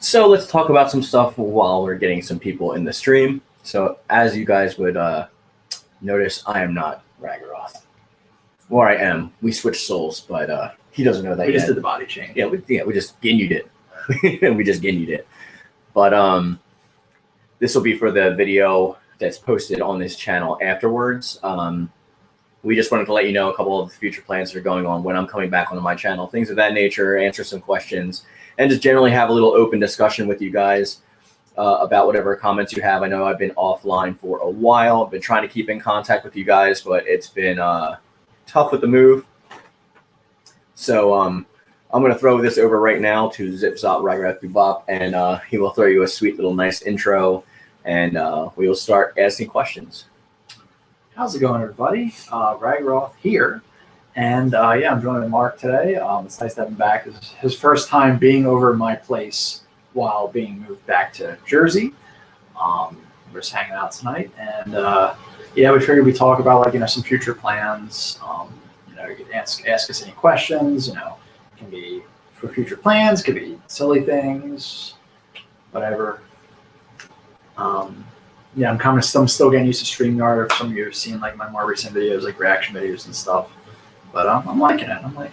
So let's talk about some stuff while we're getting some people in the stream. So as you guys would notice, I am not Raggaroth. Or I am. We switched souls, but he doesn't know that We yet. just did the body change. Yeah, we just Ginyu'd it. We just Ginyu'd it. But this will be for the video that's posted on this channel afterwards. We just wanted to let you know a couple of the future plans that are going on when I'm coming back onto my channel, things of that nature, answer some questions, and just generally have a little open discussion with you guys about whatever comments you have. I know I've been offline for a while. I've been trying to keep in contact with you guys, but it's been tough with the move. So I'm going to throw this over right now to Zip Zop Raggaroth Bebop, and he will throw you a sweet little nice intro, and we will start asking questions. How's it going, everybody? Raggaroth here. And yeah, I'm joining Mark today. It's nice to have him back. It's his first time being over my place while being moved back to Jersey. We're just hanging out tonight. And yeah, we figured we'd talk about, like, some future plans. You could ask us any questions. It can be for future plans, could be silly things, whatever. Yeah, I'm still getting used to StreamYard. If some of you have seen like my more recent videos, like reaction videos and stuff, but I'm liking it.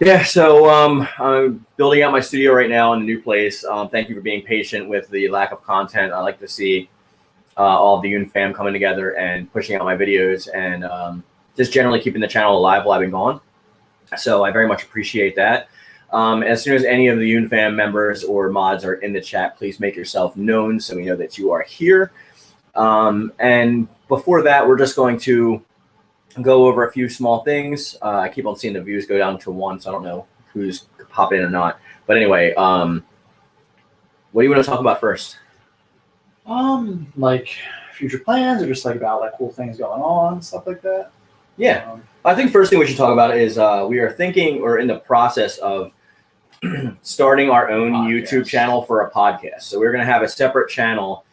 Yeah, so I'm building out my studio right now in a new place. Thank you for being patient with the lack of content. I like to see all of the Yoon fam coming together and pushing out my videos and just generally keeping the channel alive while I've been gone. So I very much appreciate that. As soon as any of the Yoon fam members or mods are in the chat, please make yourself known so we know that you are here. And before that, we're just going to go over a few small things. I keep on seeing the views go down to 1, so I don't know who's popping in or not. But anyway, what do you want to talk about first? Like future plans, or just like about like cool things going on, stuff like that. Yeah, I think first thing we should talk about is we are thinking or in the process of starting our own YouTube channel for a podcast. So we're going to have a separate channel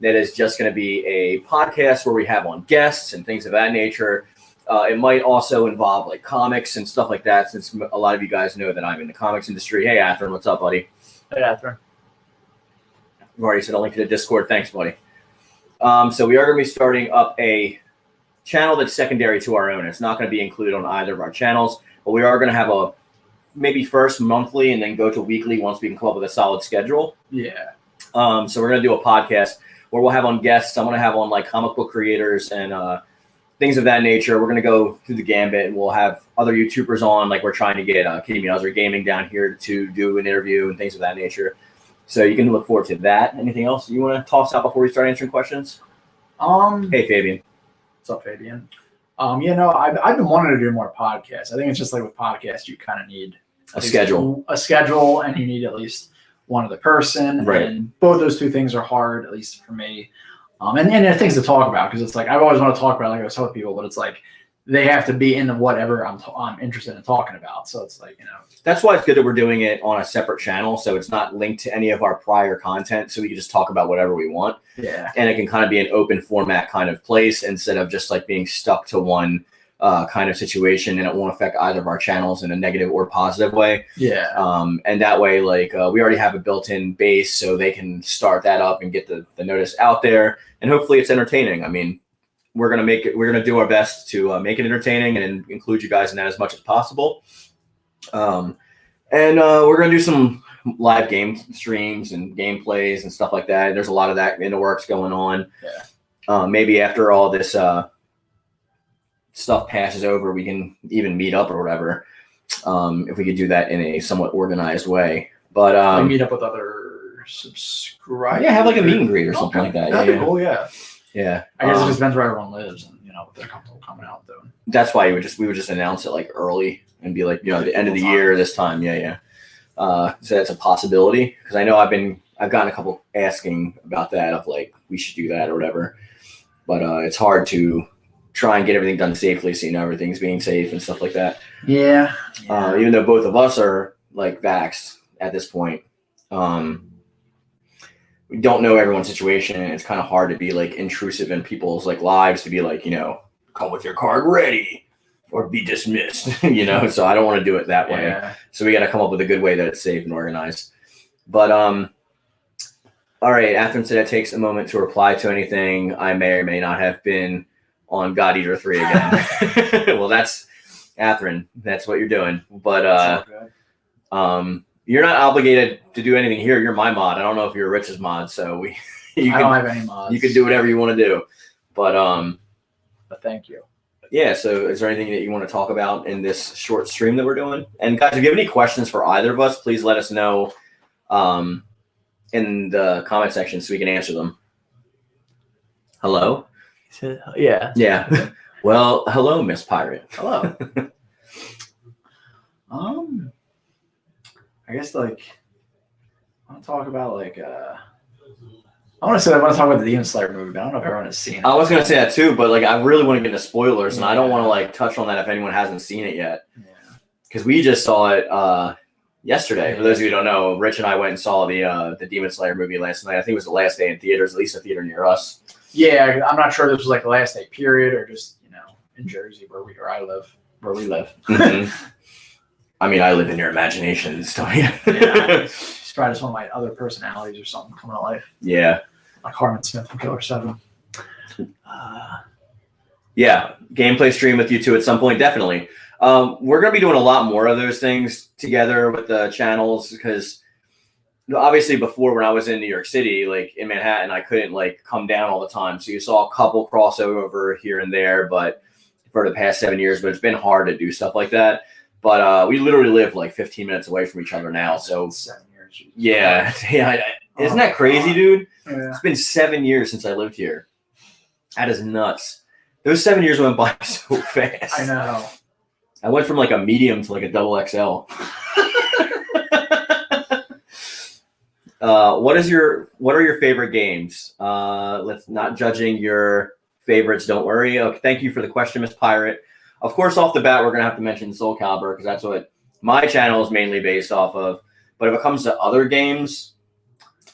that is just going to be a podcast where we have on guests and things of that nature. It might also involve like comics and stuff like that, since a lot of you guys know that I'm in the comics industry. Hey, Atherin, what's up, buddy? Hey, Atherin. I've already said I'll link to the Discord. Thanks, buddy. So we are going to be starting up a channel that's secondary to our own. It's not going to be included on either of our channels, but we are going to have a maybe first monthly and then go to weekly once we can come up with a solid schedule. Yeah. So we're going to do a podcast where we'll have on guests. I'm going to have on like comic book creators and things of that nature. We're going to go through the gambit, and we'll have other YouTubers on. Like we're trying to get Kitty Meowser Gaming down here to do an interview and things of that nature. So you can look forward to that. Anything else you want to toss out before we start answering questions? Hey, Fabian. What's up, Fabian? I've been wanting to do more podcasts. I think it's just like with podcasts, you kind of need a schedule, and you need at least one other person. Right. And both those two things are hard, at least for me. And there are things to talk about, because it's like I've always want to talk about, like I was telling people, but it's like they have to be in whatever I'm interested in talking about. So it's like, That's why it's good that we're doing it on a separate channel, so it's not linked to any of our prior content, so we can just talk about whatever we want. Yeah. And it can kind of be an open format kind of place instead of just like being stuck to one kind of situation, and it won't affect either of our channels in a negative or positive way. Yeah. And that way, like we already have a built-in base, so they can start that up and get the notice out there, and hopefully it's entertaining. I mean, we're gonna do our best to make it entertaining and include you guys in that as much as possible. And we're gonna do some live game streams and gameplays and stuff like that. There's a lot of that in the works going on. Yeah. Maybe after all this stuff passes over, we can even meet up or whatever. If we could do that in a somewhat organized way. But meet up with other subscribers. Yeah, have like a meet and greet or something like that. That'd be cool. Yeah. Yeah. I guess it just depends where everyone lives and what they're comfortable coming out doing. That's why we would just announce it like early and be like, at the end of the year this time. Yeah. So that's a possibility, because I know I've gotten a couple asking about that, of like we should do that or whatever. But it's hard to try and get everything done safely, so everything's being safe and stuff like that. Yeah. Even though both of us are like vaxxed at this point, we don't know everyone's situation, and it's kind of hard to be like intrusive in people's like lives, to be like, come with your card ready. or be dismissed, you know. So I don't want to do it that way. Yeah. So we got to come up with a good way that it's safe and organized. But all right, Atherton said it takes a moment to reply to anything. I may or may not have been on God Eater 3 again. Well, that's Atherton. That's what you're doing. But you're not obligated to do anything here. You're my mod. I don't know if you're Rich's mod, so I don't have any mods. You can do whatever you want to do. But thank you. Yeah, so is there anything that you want to talk about in this short stream that we're doing? And guys, if you have any questions for either of us, please let us know in the comment section so we can answer them. Hello? Yeah. Yeah. Well, hello, Miss Pirate. Hello. I guess I want to talk about I want to talk about the Demon Slayer movie, but I don't know if everyone has seen it. I was going to say that too, but I really want to get into spoilers, and I don't want to touch on that if anyone hasn't seen it yet. Yeah. Because we just saw it yesterday. For those of you who don't know, Rich and I went and saw the Demon Slayer movie last night. I think it was the last day in theaters, at least a theater near us. Yeah, I'm not sure if this was the last day period or just in Jersey where we live. Mm-hmm. I mean, I live in your imaginations, don't you? Yeah, it's probably just one of my other personalities or something coming to life. Yeah. Like Harmon Smith from Killer 7. Yeah, gameplay stream with you two at some point, definitely. We're going to be doing a lot more of those things together with the channels because obviously before when I was in New York City, in Manhattan, I couldn't come down all the time. So you saw a couple crossover here and there, but for the past 7 years, but it's been hard to do stuff like that. But we literally live 15 minutes away from each other now. So 7 years. Yeah. Isn't that crazy, dude? Yeah. It's been 7 years since I lived here. That is nuts. Those 7 years went by so fast. I know. I went from a medium to a double XL. What are your favorite games? Let's not judging your favorites. Don't worry. Okay, thank you for the question, Miss Pirate. Of course, off the bat, we're gonna have to mention Soul Calibur because that's what my channel is mainly based off of. But if it comes to other games,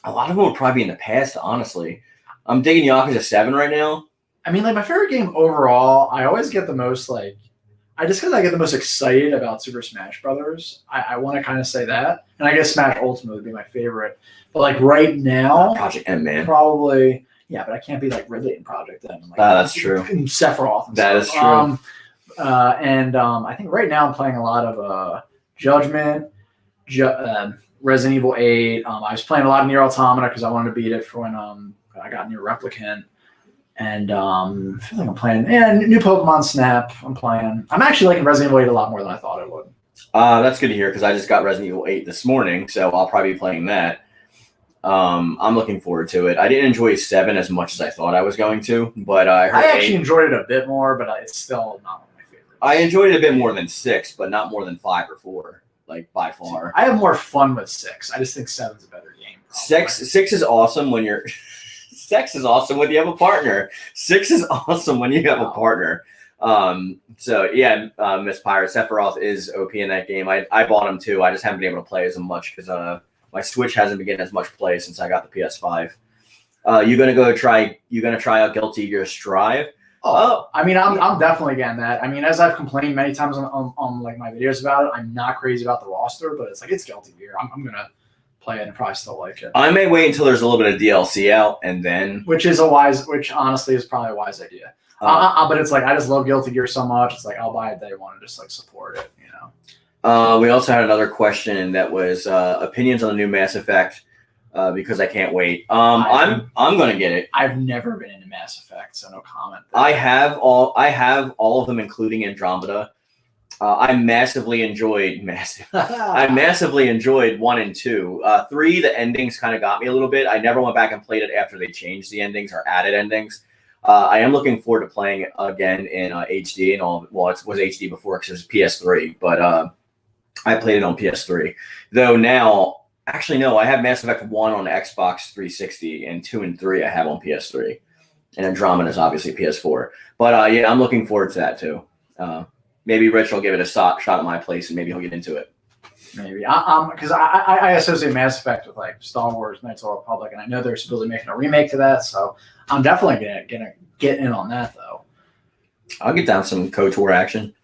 a lot of them would probably be in the past. Honestly, I'm digging Yakuza 7 right now. I mean, my favorite game overall, I always get the most I get the most excited about Super Smash Brothers. I want to kind of say that, and I guess Smash Ultimate would be my favorite. But right now, Project M, man, probably but I can't be Ridley in Project M. That's true. Sephiroth. That is true. I think right now I'm playing a lot of Judgment, Resident Evil 8. I was playing a lot of Nier Automata because I wanted to beat it for when I got Nier Replicant. And I feel like I'm playing new Pokemon Snap. I'm actually liking Resident Evil 8 a lot more than I thought I would. That's good to hear because I just got Resident Evil 8 this morning, so I'll probably be playing that. I'm looking forward to it. I didn't enjoy 7 as much as I thought I was going to, but I actually enjoyed it a bit more, but it's still not one of my favorites. I enjoyed it a bit more than 6, but not more than 5 or 4, by far. I have more fun with 6. I just think 7's a better game. 6 is awesome when you're... 6 is awesome when you have a partner. 6 is awesome when you have a partner. So yeah, Miss Pirate, Sephiroth is OP in that game. I bought him too. I just haven't been able to play as much because my Switch hasn't been getting as much play since I got the PS5. You gonna try out Guilty Gear Strive? Oh, I mean, I'm definitely getting that. I mean, as I've complained many times on my videos about it, I'm not crazy about the roster, but it's Guilty Gear. I'm gonna play it and probably still like it. I may wait until there's a little bit of DLC out and then, which honestly is probably a wise idea. But it's I just love Guilty Gear so much. It's I'll buy it day one and just support it. We also had another question that was opinions on the new Mass Effect because I can't wait. I'm gonna get it. I've never been into Mass Effect, so no comment. I have all of them, including Andromeda. I massively enjoyed 1 and 2. 3, the endings kind of got me a little bit. I never went back and played it after they changed the endings or added endings. I am looking forward to playing it again in HD and all. Well, it was HD before because it was PS3, but I played it on PS3. Though now, actually no, I have Mass Effect 1 on Xbox 360 and 2 and 3 I have on PS3. And Andromeda is obviously PS4. But yeah, I'm looking forward to that too. Maybe Rich will give it a shot at my place, and maybe he'll get into it. Maybe because I associate Mass Effect with Star Wars, Knights of the Republic, and I know they're supposedly making a remake to that, so I'm definitely gonna get in on that though. I'll get down some KOTOR action.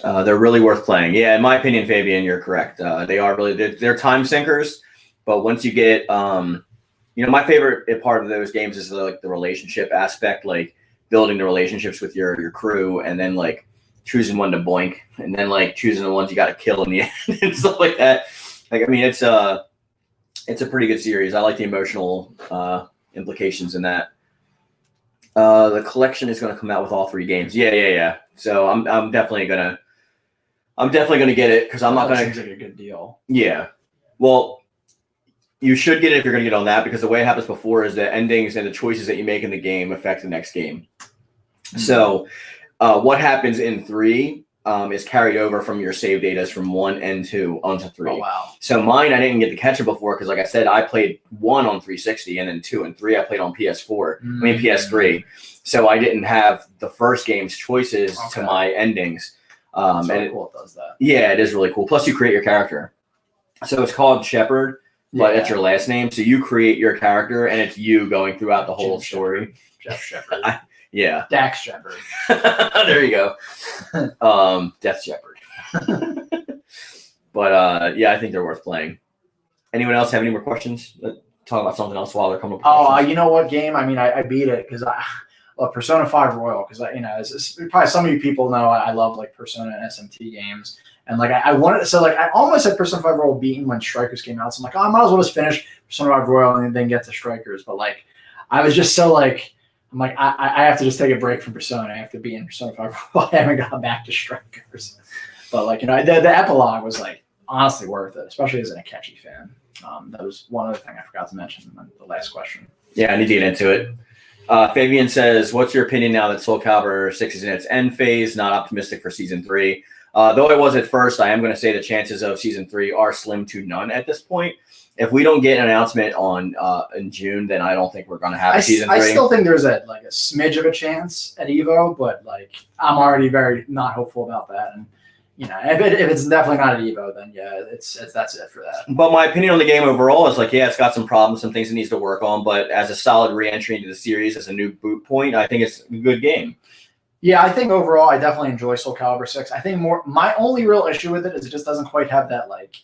They're really worth playing. Yeah, in my opinion, Fabian, you're correct. They are really they're time sinkers, but once you get my favorite part of those games is the relationship aspect, like building the relationships with your crew, and then like choosing one to boink, and then like choosing the ones you got to kill in the end and stuff like that. Like, I mean, it's a pretty good series. I like the emotional implications in that. The collection is going to come out with all 3 games. Yeah. So I'm definitely gonna get it because I'm not gonna. Seems like a good deal. Yeah. Well, you should get it if you're gonna get on that, because the way it happens before is the endings and the choices that you make in the game affect the next game. Mm-hmm. So, what happens in 3 is carried over from your save data from 1 and 2 onto 3. Oh, wow. So mine, I didn't get to catch it before because, like I said, I played 1 on 360, and then 2 and 3 I played on PS4. I mean PS3. So I didn't have the first game's choices to my endings. It's really cool it does that. Yeah, it is really cool. Plus, you create your character. So it's called Shepard, but it's your last name. So you create your character, and it's you going throughout the whole story. Jeff Shepard. Yeah. Dax Shepard. There you go. Death Shepard. But yeah, I think they're worth playing. Anyone else have any more questions? Talk about something else while they're coming up with questions. You know what game? I mean, I beat it because Persona 5 Royal, because as probably some of you people know, I love like Persona and SMT games, and like I wanted, so like I almost had Persona 5 Royal beaten when Strikers came out, so I'm like, I might as well just finish Persona 5 Royal and then get to Strikers, but like I was just so like, I'm like I have to just take a break from Persona. I have to be in Persona 5 Royal. I haven't got back to Strikers, but like the epilogue was like honestly worth it, especially as an Akechi fan. That was one other thing I forgot to mention in the last question. Yeah, I need to get into it. Fabian says, what's your opinion now that Soul Calibur 6 is in its end phase? Not optimistic for Season 3. Though I was at first, I am going to say the chances of Season 3 are slim to none at this point. If we don't get an announcement in June, then I don't think we're going to have Season 3. I still think there's a smidge of a chance at EVO, but like I'm already very not hopeful about that. And if it's definitely not at EVO, then yeah, that's it for that. But my opinion on the game overall is like, yeah, it's got some problems, some things it needs to work on. But as a solid re-entry into the series, as a new boot point, I think it's a good game. Yeah, I think overall, I definitely enjoy Soul Calibur 6. I think my only real issue with it is it just doesn't quite have that like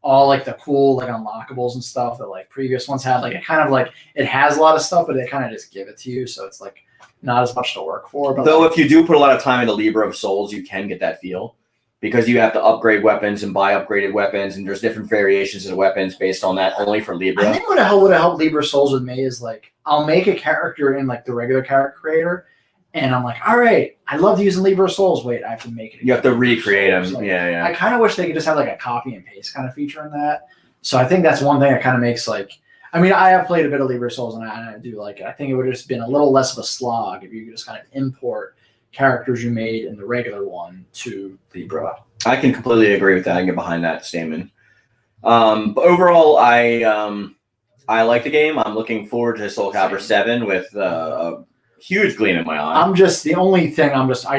all like the cool like unlockables and stuff that like previous ones had. Like it kind of like it has a lot of stuff, but they kind of just give it to you, so it's like not as much to work for. But though, if you do put a lot of time into Libra of Souls, you can get that feel. Because you have to upgrade weapons and buy upgraded weapons, and there's different variations of the weapons based on that only for Libra. I think what would have helped Libra Souls with me is like I'll make a character in like the regular character creator, and I'm like, all right, I love using Libra Souls. Wait, I have to make it. You have to recreate them. Like, yeah. I kind of wish they could just have like a copy and paste kind of feature in that. So I think that's one thing that kind of makes like. I mean, I have played a bit of Libra Souls, and I do like it. I think it would have just been a little less of a slog if you could just kind of import characters you made in the regular one to Libra. I can completely agree with that. I can get behind that statement. But overall, I like the game. I'm looking forward to Soul Calibur 7 with a huge gleam in my eye. I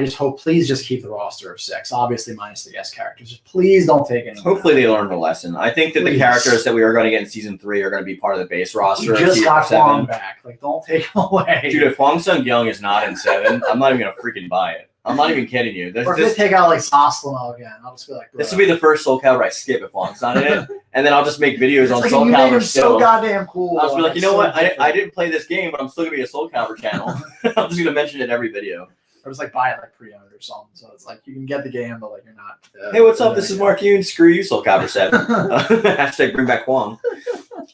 just hope, please just keep the roster of 6, obviously minus the guest characters. Just please don't take any. Hopefully they learned a lesson. I think that the characters that we are going to get in Season 3 are going to be part of the base roster. You just got Huang back. Like, don't take him away. Dude, if Huang Sung Young is not in 7, I'm not even going to freaking buy it. I'm not even kidding you. Or if they take out like Sassalino again, I'll just be like, bro. This will be the first Soul Calibur I skip if Huang's not in it, and then I'll just make videos on Soul Calibur still. So goddamn cool. I'll just be like, you know what? I didn't play this game, but I'm still gonna be a Soul Calibur channel. I'm just gonna mention it in every video. Or just like buy it like pre-owned or something. So it's like you can get the game, but like you're not. Hey, what's up? This is Mark Yoon. Screw you, Soul Calibur 7. Hashtag bring back Huang.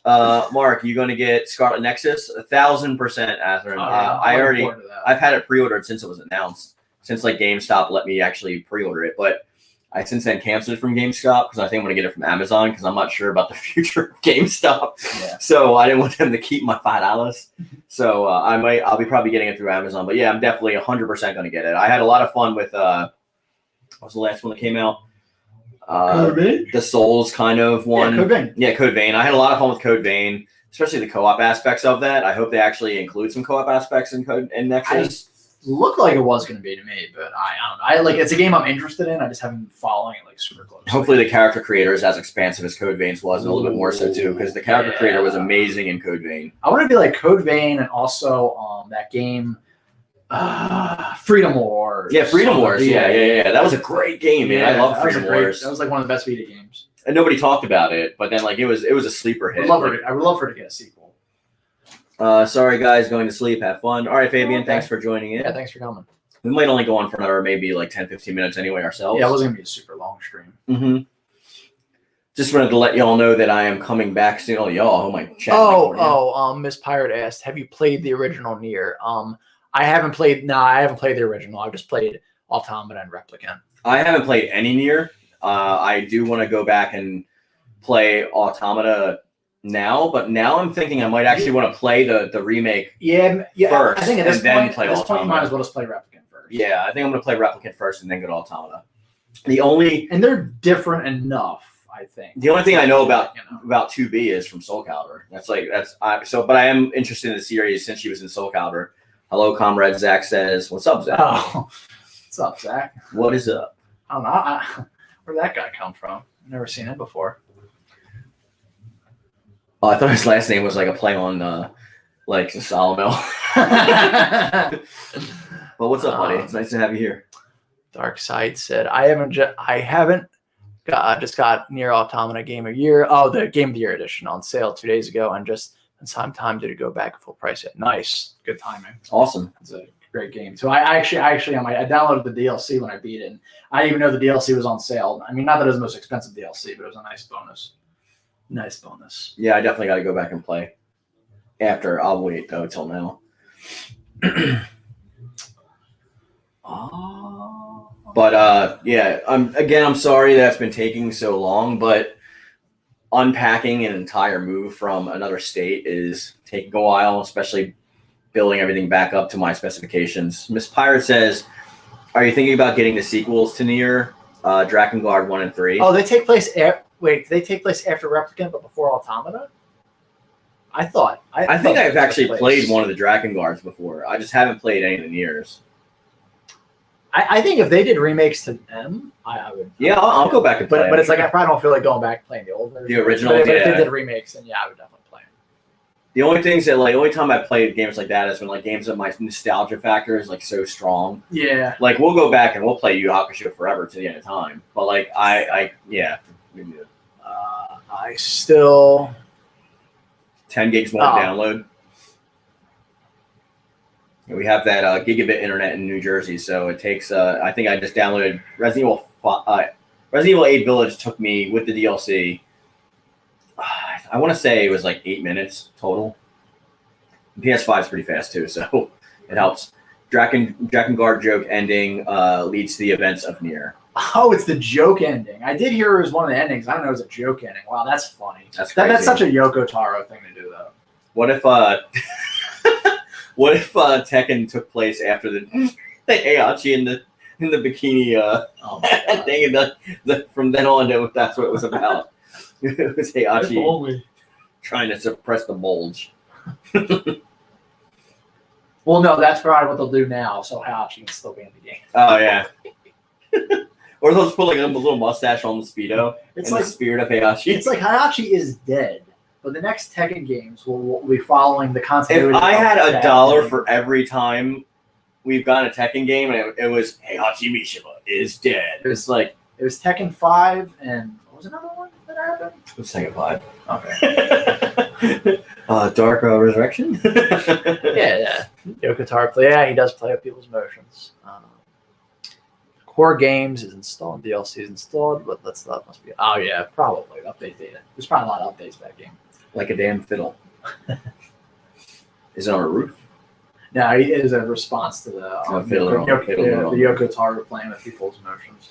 Mark, you gonna get Scarlet Nexus? 1,000%, Atherin. I've had it pre-ordered since it was announced. Since like GameStop let me actually pre-order it, but I since then canceled it from GameStop because I think I'm gonna get it from Amazon because I'm not sure about the future of GameStop. Yeah. So I didn't want them to keep my $5. So I'll be probably getting it through Amazon. But yeah, I'm definitely 100% gonna get it. I had a lot of fun with what was the last one that came out? The Souls kind of one. Yeah, Code Vein. Yeah, Code Vein. I had a lot of fun with Code Vein, especially the co-op aspects of that. I hope they actually include some co-op aspects in Nexus. Looked like it was going to be to me, but I don't know. It's a game I'm interested in. I just haven't been following it like super close. Hopefully the character creator is as expansive as Code Veins was, and a little bit more so too, because the character creator was amazing in Code Vein. I want to be like Code Vein, and also that game Freedom Wars. Yeah, Freedom Wars. Yeah. That was a great game, man. I love Freedom Wars. That was like one of the best Vita games. And nobody talked about it, but then like it was a sleeper hit. I would love for it to get a sequel. Sorry guys, going to sleep. Have fun. All right, Fabian, thanks for joining in. Yeah, thanks for coming. We might only go on for another maybe like 10-15 minutes anyway ourselves. Yeah, it wasn't gonna be a super long stream. Mm-hmm. Just wanted to let y'all know that I am coming back soon. Oh, y'all, my chat. Miss Pirate asked, have you played the original Nier? I haven't played the original. I've just played Automata and Replicant. I haven't played any Nier. I do want to go back and play Automata now, but now I'm thinking I might actually want to play the remake first. I think at this point, you might as well just play Replicant first. Yeah, I think I'm going to play Replicant first and then go to Automata. And they're different enough. I think the only thing I know about 2B is from Soul Calibur. But I am interested in the series since she was in Soul Calibur. Hello, comrade. Zach says, "What's up, Zach?" Oh, what's up, Zach? What is up? I don't know. Where'd that guy come from? I've never seen him before. Oh, I thought his last name was like a play on like Solomel. But what's up, buddy? It's nice to have you here. Dark Side said, I haven't. Just got Nier Automata Game of the Year. Oh, the Game of the Year edition on sale 2 days ago, and just in time did it go back at full price yet. Nice, good timing. Awesome. It's a great game. So I downloaded the DLC when I beat it, and I didn't even know the DLC was on sale. I mean, not that it was the most expensive DLC, but it was a nice bonus. Nice bonus. Yeah, I definitely got to go back and play. I'll wait though till now. But yeah, I'm sorry that's been taking so long, but unpacking an entire move from another state is taking a while, especially building everything back up to my specifications. Miss Pirate says, are you thinking about getting the sequels to Nier, Drakengard 1 and 3? Oh, they take place after Replicant but before Automata? I think I've actually played one of the Drakengards before. I just haven't played any of the Niers. I think if they did remakes to them, I would. Yeah, I'll go back and play. But it's like I probably don't feel like going back and playing the old version. The original. But if they did remakes, then yeah, I would definitely play them. The only things that only time I played games like that is when games that my nostalgia factor is so strong. Yeah. We'll go back and we'll play Yu Hakusho forever to the end of time. But yeah. I still 10 gigs more to download. We have that gigabit internet in New Jersey, so it takes. I think I just downloaded Resident Evil 8 Village. Took me with the DLC. I want to say it was 8 minutes total. PS5 is pretty fast too, so it helps. Drakengard joke ending leads to the events of Nier. Oh, it's the joke ending. I did hear it was one of the endings. I don't know it was a joke ending. Wow, that's funny. That's crazy. That's such a Yoko Taro thing to do, though. What if Tekken took place after the Heihachi in the bikini thing, and from then on, that's what it was about. It was Heihachi trying to suppress the bulge. Well, no, that's probably what they'll do now, so Heihachi can still be in the game. Oh yeah. Or they'll just put a little mustache on the Speedo. It's the spirit of Heihachi. It's like Heihachi is dead. But the next Tekken games will be following the continuity. If I had $1 for every time we've gotten a Tekken game, and it was Heihachi Mishima is dead. It was Tekken 5 and what was another one that happened? It was Tekken 5. Okay. Dark Resurrection. yeah. Yoko Taro play. Yeah, he does play with people's emotions. Core games is installed. DLC is installed, but that must be. Oh yeah, probably update data. There's probably a lot of updates to that game. Like a damn fiddle. Is it on a roof? No, it is a response to the Yoko Taro playing with people's emotions.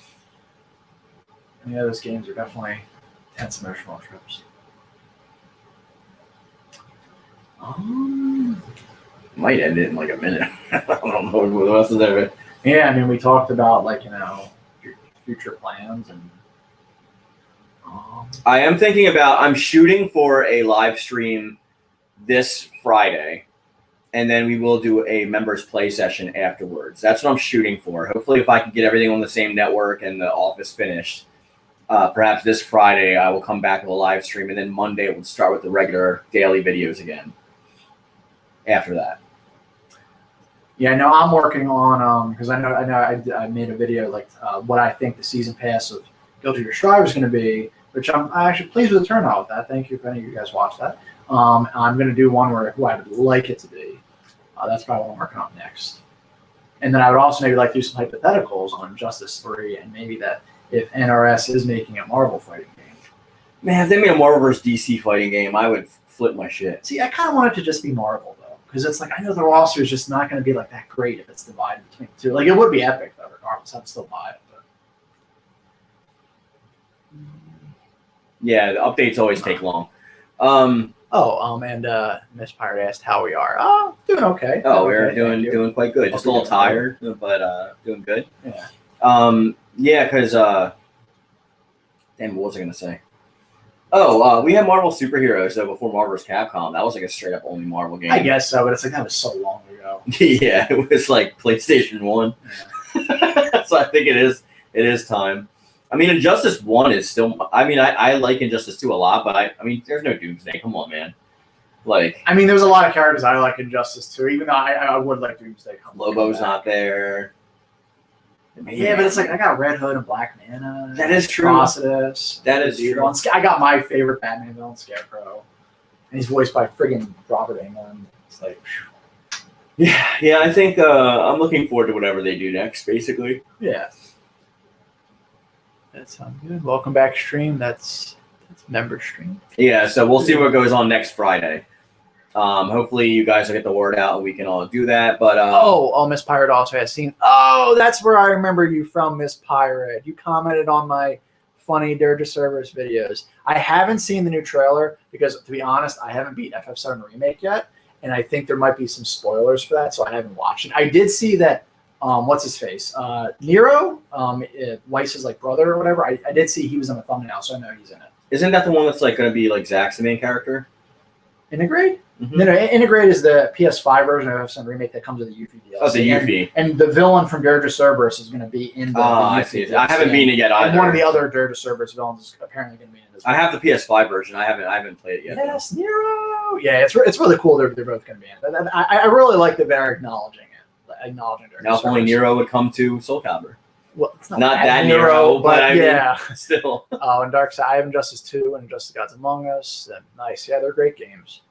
And yeah, those games are definitely tense emotional trips. Might end it in a minute. I don't know what else is there. Yeah, I mean, we talked about future plans and. I am thinking about. I'm shooting for a live stream this Friday, and then we will do a members play session afterwards. That's what I'm shooting for. Hopefully, if I can get everything on the same network and the office finished, perhaps this Friday I will come back with a live stream, and then Monday we'll start with the regular daily videos again. After that. Yeah, no, I'm working on because I made a video like what I think the season pass of Guilty Gear Strive is going to be, which I'm actually pleased with the turnout with that. Thank you if any of you guys watched that. I'm going to do one who I would like it to be. That's probably what I'm working on next. And then I would also maybe like to do some hypotheticals on Justice 3 and maybe that if NRS is making a Marvel fighting game. Man, if they made a Marvel vs. DC fighting game, I would flip my shit. See, I kind of want it to just be Marvel, though, because it's like I know the roster is just not going to be like that great if it's divided between the two. Like, it would be epic, though, regardless. I'd still buy it. But... Yeah, the updates always take long. And Miss Pirate asked how we are. Oh, doing okay. Oh, we're doing quite good. Just a little tired, but doing good. Yeah. Yeah, because damn, what was I gonna say? Oh, we had Marvel superheroes though before Marvel vs. Capcom. That was like a straight up only Marvel game. I guess so, but it's like that was so long ago. Yeah, it was like PlayStation 1. Yeah. So I think it is time. I mean, Injustice 1 is still... I mean, I like Injustice 2 a lot, but I mean, there's no Doomsday. Come on, man. Like... I mean, there's a lot of characters I like Injustice 2, even though I would like Doomsday. Lobo's not there. Yeah, but it's like, I got Red Hood and Black Manta. That is true. Process. That is true. I got my favorite Batman villain, Scarecrow. And he's voiced by friggin' Robert Englund. It's like... Yeah, I think I'm looking forward to whatever they do next, basically. Yeah. That sounds good. Welcome back, stream. That's member stream. Yeah, so we'll see what goes on next Friday. Hopefully you guys will get the word out and we can all do that. But Miss Pirate also has seen. Oh, that's where I remember you from, Miss Pirate. You commented on my funny Dare to Servers videos. I haven't seen the new trailer because, to be honest, I haven't beat FF7 Remake yet, and I think there might be some spoilers for that, so I haven't watched it. I did see that. What's his face? Nero, Weiss's like brother or whatever. I did see he was in the thumbnail, so I know he's in it. Isn't that the one that's like going to be like Zach's the main character? Integrate? Mm-hmm. No, Integrate is the PS5 version of some remake that comes with the Yuffie DLC. Oh, the Yuffie. And the villain from Dare to Cerberus is going to be in the I see. I haven't beaten it yet either. And one of the other Dare to Cerberus villains is apparently going to be in it as well. I have the PS5 version. I haven't played it yet. Yes, though. Nero. Yeah, it's really cool. They're both going to be in it. I really like that they're acknowledging it. Acknowledging Dare to Now, if only Nero would come to Soul Calibur. Well, it's not that Nero, but I mean, still. Oh, and Darkseid. I have Injustice 2 and Injustice Gods Among Us. And nice. Yeah, they're great games.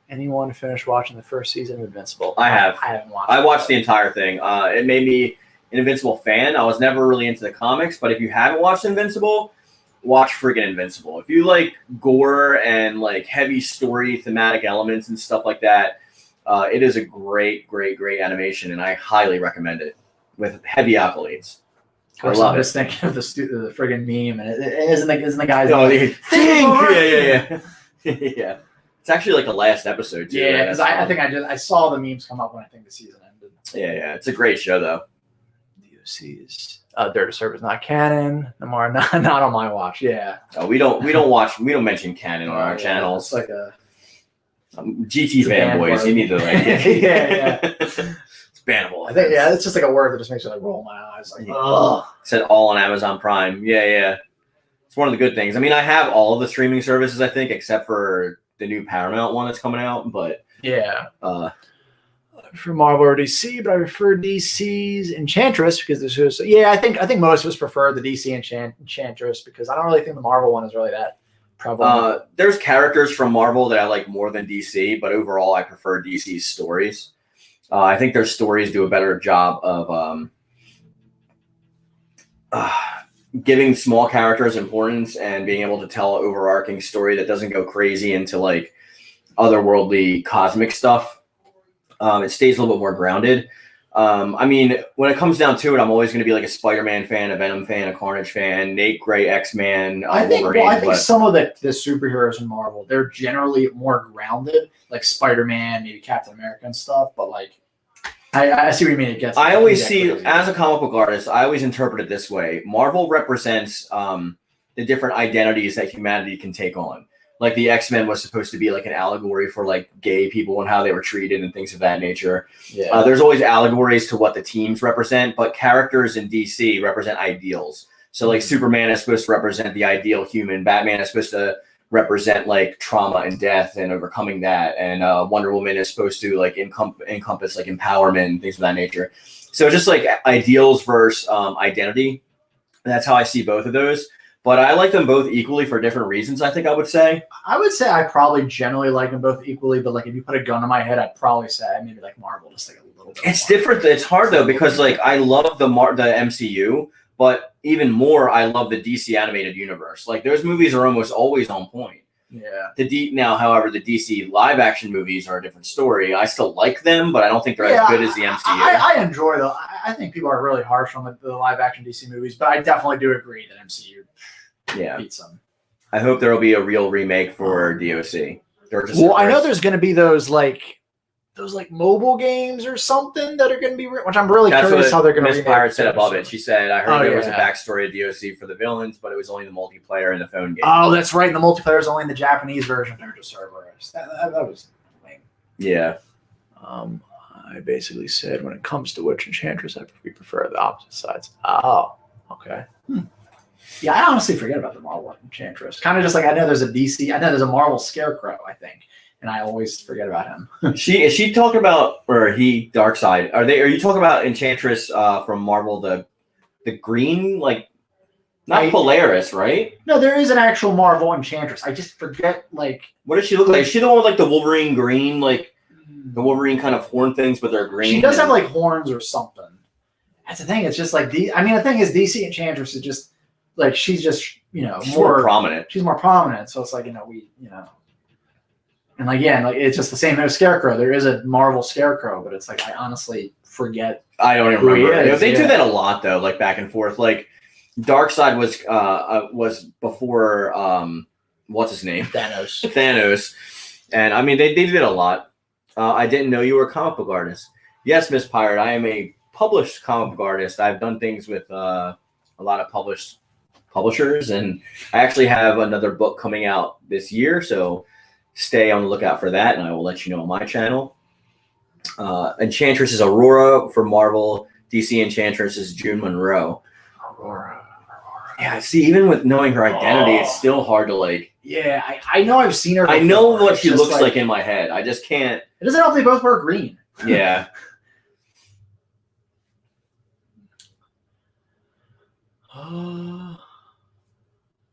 Anyone finish watching the first season of Invincible? I have. I haven't watched. I watched the entire thing. It made me an Invincible fan. I was never really into the comics, but if you haven't watched Invincible, watch friggin' Invincible. If you like gore and like heavy story thematic elements and stuff like that, it is a great animation, and I highly recommend it with heavy accolades. I love it. I was thinking of the friggin' meme, and it isn't the guy's. No, yeah. Yeah. It's actually like the last episode too. Yeah, because I think I saw the memes come up when I think the season ended. Yeah. It's a great show though. DOC's Dare to Servers not canon. No more, not on my watch. Yeah. No, we don't mention canon on our channel. It's like a GT fanboys. You need to like yeah. It's bannable. I think it's just like a word that just makes me like roll my eyes. Like, ugh. Said all on Amazon Prime. Yeah. It's one of the good things. I mean, I have all of the streaming services, I think, except for the new Paramount one that's coming out, but yeah. For Marvel or DC, but I prefer DC's Enchantress because this is I think most of us prefer the DC Enchantress because I don't really think the Marvel one is really that prevalent. There's characters from Marvel that I like more than DC, but overall I prefer DC's stories. I think their stories do a better job of giving small characters importance and being able to tell an overarching story that doesn't go crazy into like otherworldly cosmic stuff. It stays a little bit more grounded. I mean, when it comes down to it, I'm always going to be like a Spider-Man fan, a Venom fan, a Carnage fan, Nate Gray, X-Man. I think some of the superheroes in Marvel, they're generally more grounded, like Spider-Man, maybe Captain America and stuff. But like, I see what you mean. It gets. I always see, as a comic book artist, I always interpret it this way. Marvel represents the different identities that humanity can take on. Like the X-Men was supposed to be like an allegory for like gay people and how they were treated and things of that nature. Yeah. There's always allegories to what the teams represent, but characters in DC represent ideals. So like Superman is supposed to represent the ideal human. Batman is supposed to represent like trauma and death and overcoming that, and Wonder Woman is supposed to like encompass like empowerment and things of that nature. So just like ideals versus identity. That's how I see both of those. But I like them both equally for different reasons, I think I would say. I probably generally like them both equally, but like if you put a gun to my head, I'd probably say I maybe like Marvel just like a little bit. It's different. It's hard though, because like I love the MCU, but even more I love the DC animated universe. Like those movies are almost always on point. Yeah. Now, however, the DC live action movies are a different story. I still like them, but I don't think they're as good as the MCU. I enjoy them. I think people are really harsh on the live action DC movies, but I definitely do agree that MCU beats them. I hope there will be a real remake for DOC. Well, I know there's going to be those mobile games or something that are going to be, which I'm really curious how they're going to remake. Miss Pirate said above it. She said, I heard there was a backstory of DOC for the villains, but it was only the multiplayer in the phone game. Oh, that's right. And the multiplayer is only in the Japanese version. They're just Cerberus. That was lame. Yeah. I basically said when it comes to Witch Enchantress, we prefer the opposite sides. Oh, okay. Yeah, I honestly forget about the Marvel Enchantress. Kind of just like I know there's a DC, I know there's a Marvel Scarecrow, I think, and I always forget about him. Is she talking about, or he Darkseid? Are you talking about Enchantress from Marvel, the green, like not Polaris, right? No, there is an actual Marvel Enchantress. I just forget like what does she look like? Is she the one with like the Wolverine green, like the Wolverine kind of horn things, but they're green? She does have like horns or something. That's the thing. It's just like the thing is DC Enchantress is just like she's just more prominent. She's more prominent, so it's like and like it's just the same as Scarecrow. There is a Marvel Scarecrow, but it's like I honestly forget. I don't even remember. They do that a lot though, like back and forth. Like Darkseid was before what's his name? Thanos. And I mean they did a lot. I didn't know you were a comic book artist. Yes, Miss Pirate, I am a published comic book artist. I've done things with a lot of publishers, and I actually have another book coming out this year, so stay on the lookout for that, and I will let you know on my channel. Enchantress is Aurora for Marvel. DC Enchantress is June Monroe. Aurora. Yeah, see, even with knowing her identity, it's still hard to like. Yeah, I know I've seen her before. I know what she looks like in my head. I just can't. It doesn't help they both wear green. Yeah.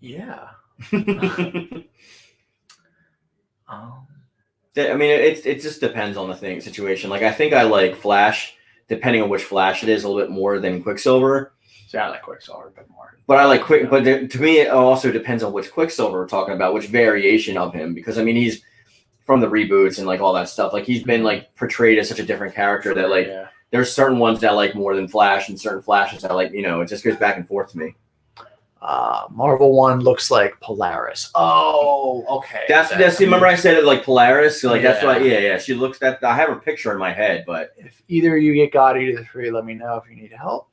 Yeah. I mean, it just depends on the situation. Like, I think I like Flash, depending on which Flash it is, a little bit more than Quicksilver. So I like Quicksilver a bit more. But I like but to me, it also depends on which Quicksilver we're talking about, which variation of him. Because I mean, he's from the reboots and like all that stuff. Like he's been like portrayed as such a different character that like there's certain ones that I like more than Flash, and certain Flashes that I like. It just goes back and forth to me. Marvel one looks like Polaris. Oh, okay. That's remember I said it like Polaris. So like that's why. Yeah. She looks that. I have her picture in my head, but if either you get God Eater 3, let me know if you need help.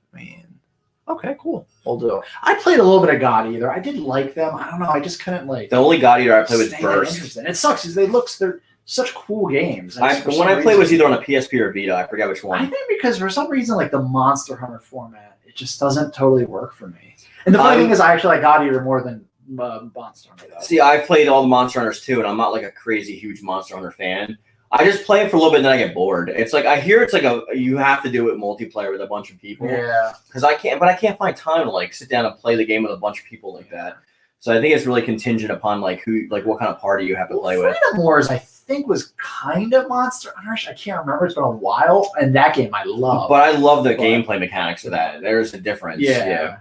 Okay, cool. We'll do it. I played a little bit of God Eater. I did like them. I don't know. I just couldn't like. The only God Eater I played was Burst. It sucks because they're such cool games. When I played was either on a PSP or Vita. I forget which one. I think because for some reason like the Monster Hunter format, it just doesn't totally work for me. And the funny thing is, I actually like God Eater more than Monster Hunter. See, I played all the Monster Hunters too, and I'm not like a crazy huge Monster Hunter fan. I just play it for a little bit, and then I get bored. It's like I hear it's like you have to do it multiplayer with a bunch of people. Yeah. Because I can't find time to like sit down and play the game with a bunch of people like that. So I think it's really contingent upon like what kind of party you have to play with. Freedom Wars, I think, was kind of Monster Hunter. I can't remember. It's been a while, and that game I love. But I love the gameplay mechanics of that. There's a difference. Yeah.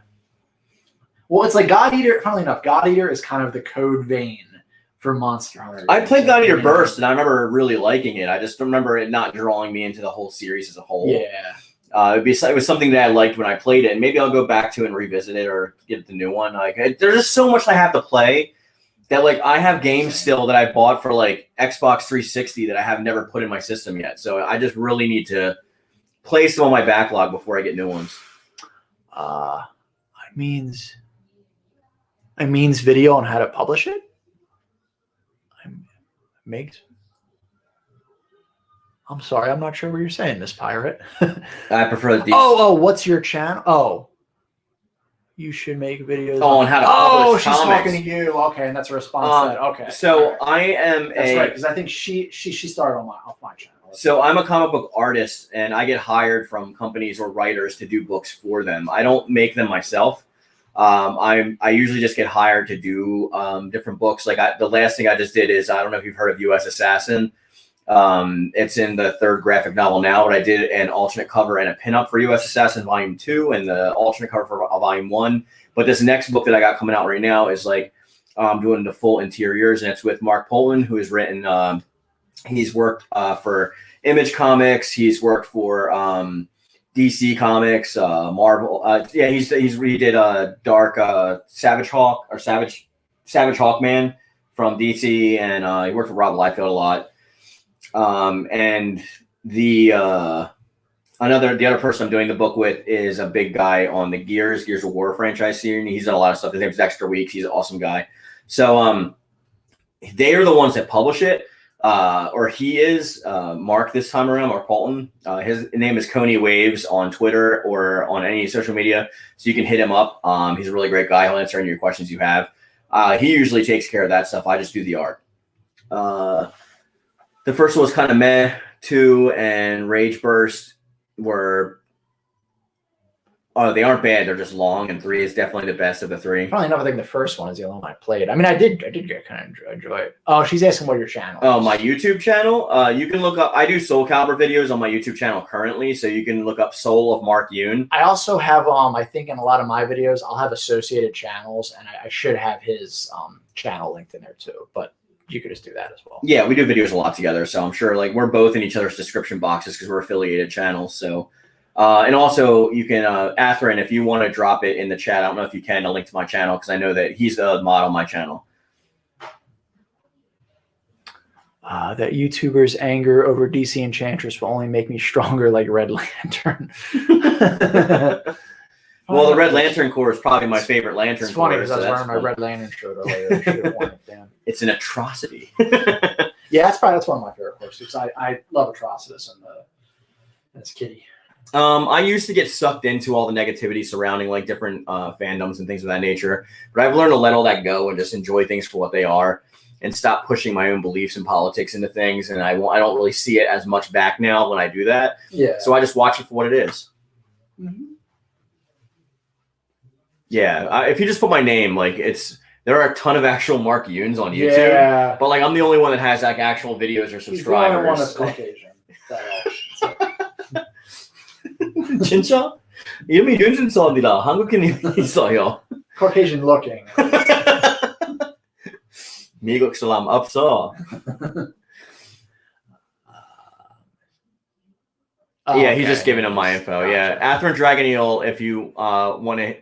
Well, it's like God Eater. Funnily enough, God Eater is kind of the code vein for Monster Hunter. I played God Eater Burst, and I remember really liking it. I just remember it not drawing me into the whole series as a whole. Yeah. It was something that I liked when I played it, and maybe I'll go back to and revisit it or get the new one. Like, there's just so much I have to play that, like, I have games still that I bought for like Xbox 360 that I have never put in my system yet. So I just really need to play some on my backlog before I get new ones. I means video on how to publish it. I'm sorry, I'm not sure what you're saying, Miss Pirate. I prefer the. Oh, what's your channel? Oh, You should make videos. On how to publish she's comics. talking to you. Okay, and that's a response to that. Okay. So right. I am That's right, because I think she started off my channel. So I'm a comic book artist, and I get hired from companies or writers to do books for them. I don't make them myself. I usually just get hired to do different books. Like the last thing I just did is, I don't know if you've heard of U.S. Assassin. It's in the 3rd graphic novel now, but I did an alternate cover and a pinup for U.S. Assassin Volume 2 and the alternate cover for Volume 1. But this next book that I got coming out right now is like doing the full interiors, and it's with Mark Poland, who has written, he's worked for Image Comics, he's worked for DC Comics, Marvel. He did Dark Savage Hawkman from DC, and he worked for Rob Liefeld a lot. And the other person I'm doing the book with is a big guy on the Gears of War franchise series. He's done a lot of stuff. His name's Dexter Weeks. He's an awesome guy. So they are the ones that publish it. Or he is Mark this time around, Mark Polton. His name is Coney Waves on Twitter or on any social media, so you can hit him up. He's a really great guy. He'll answer any of your questions you have. He usually takes care of that stuff. I just do the art. The first one was kind of meh. 2 and Rage Burst were, they aren't bad. They're just long, and 3 is definitely the best of the 3. Probably another thing. The first one is the only one I played. I mean, I did get kind of enjoy it. Oh, she's asking what your channel is. Oh, my YouTube channel. You can look up. I do Soul Calibur videos on my YouTube channel currently, so you can look up Soul of Mark Yoon. I also have I think in a lot of my videos, I'll have associated channels, and I should have his channel linked in there too. But you could just do that as well. Yeah, we do videos a lot together, so I'm sure like we're both in each other's description boxes because we're affiliated channels. So. And also, you can, Atherin, if you want to drop it in the chat, I don't know if you can, a link to my channel, because I know that he's the mod on my channel. That YouTuber's anger over DC Enchantress will only make me stronger like Red Lantern. Well, the Red Lantern Corps is probably my favorite Lantern Corps. It's funny because I was wearing my Red Lantern shirt earlier. I should have worn it down. It's an atrocity. Yeah, that's one of my favorite courses because I love Atrocitus and this kitty. I used to get sucked into all the negativity surrounding like different fandoms and things of that nature, but I've learned to let all that go and just enjoy things for what they are and stop pushing my own beliefs and politics into things. And I don't really see it as much back now when I do that. Yeah. So I just watch it for what it is. Mm-hmm. Yeah. If you just put my name, like there are a ton of actual Mark Yoons on YouTube, yeah. But like I'm the only one that has like actual videos or subscribers. He's the only one that's Caucasian. 진짜? 이름이 윤준선이다. 한국인이 있어요. Caucasian looking. 미국 사람 없어. Yeah, he's just giving him my info. Gotcha. Yeah, Atherin Dragon Eel, if you want to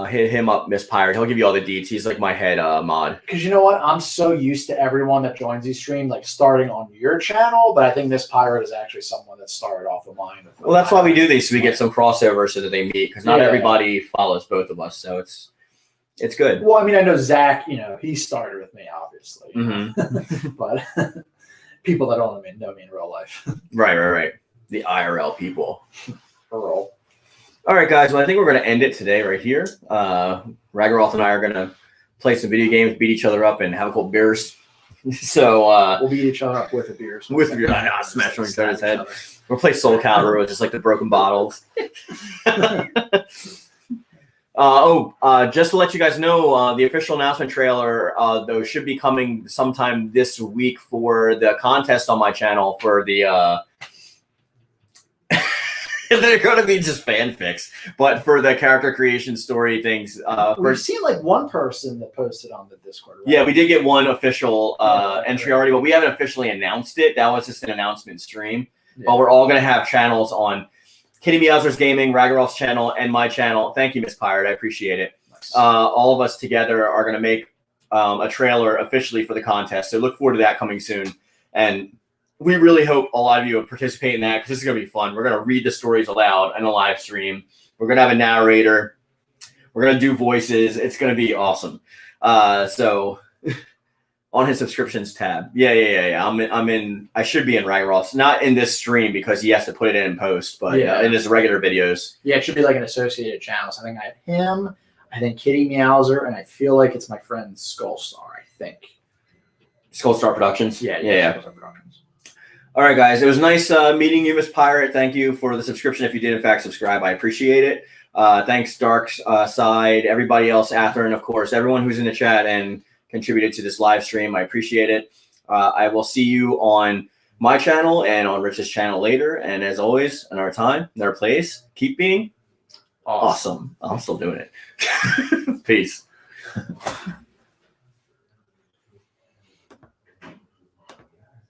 hit him up, Miss Pirate, he'll give you all the deets. He's like my head mod. Because you know what? I'm so used to everyone that joins these streams like starting on your channel, but I think this pirate is actually someone that started off of mine. Well, that's why we do these, so we get some crossover so that they meet, because not everybody follows both of us, so it's good. Well, I mean, I know Zach, he started with me, obviously. Mm-hmm. But people that don't know me in real life. Right. The IRL people. Earl. All right, guys. Well, I think we're going to end it today right here. Ragaroth and I are going to play some video games, beat each other up, and have a couple beers. So we'll beat each other up with the beers. With beers, smash on each other's head. We'll play Soul Calibur with just like the broken bottles. Just to let you guys know, the official announcement trailer though should be coming sometime this week for the contest on my channel for the. They're going to be just fanfics, but for the character creation story things. We've seen like one person that posted on the Discord. Right? Yeah, we did get one official entry already, but we haven't officially announced it. That was just an announcement stream. Yeah. But we're all going to have channels on Kitty Meowser's Gaming, Ragaroth's channel, and my channel. Thank you, Miss Pirate. I appreciate it. Nice. All of us together are going to make a trailer officially for the contest. So look forward to that coming soon. And we really hope a lot of you will participate in that because this is going to be fun. We're going to read the stories aloud in a live stream. We're going to have a narrator. We're going to do voices. It's going to be awesome. So on his subscriptions tab. Yeah. I'm in. I should be in Ragaroth's. Not in this stream because he has to put it in post, but in his regular videos. Yeah, it should be like an associated channel. So I think I have him, I think Kitty Meowser, and I feel like it's my friend Skullstar, I think. Skull Star Productions? Yeah. Skullstar Productions. All right, guys. It was nice meeting you, Miss Pirate. Thank you for the subscription. If you did, in fact, subscribe, I appreciate it. Thanks, Dark Side, everybody else, Ather, and of course, everyone who's in the chat and contributed to this live stream. I appreciate it. I will see you on my channel and on Rich's channel later. And as always, another time, another place, keep being awesome. I'm still doing it. Peace.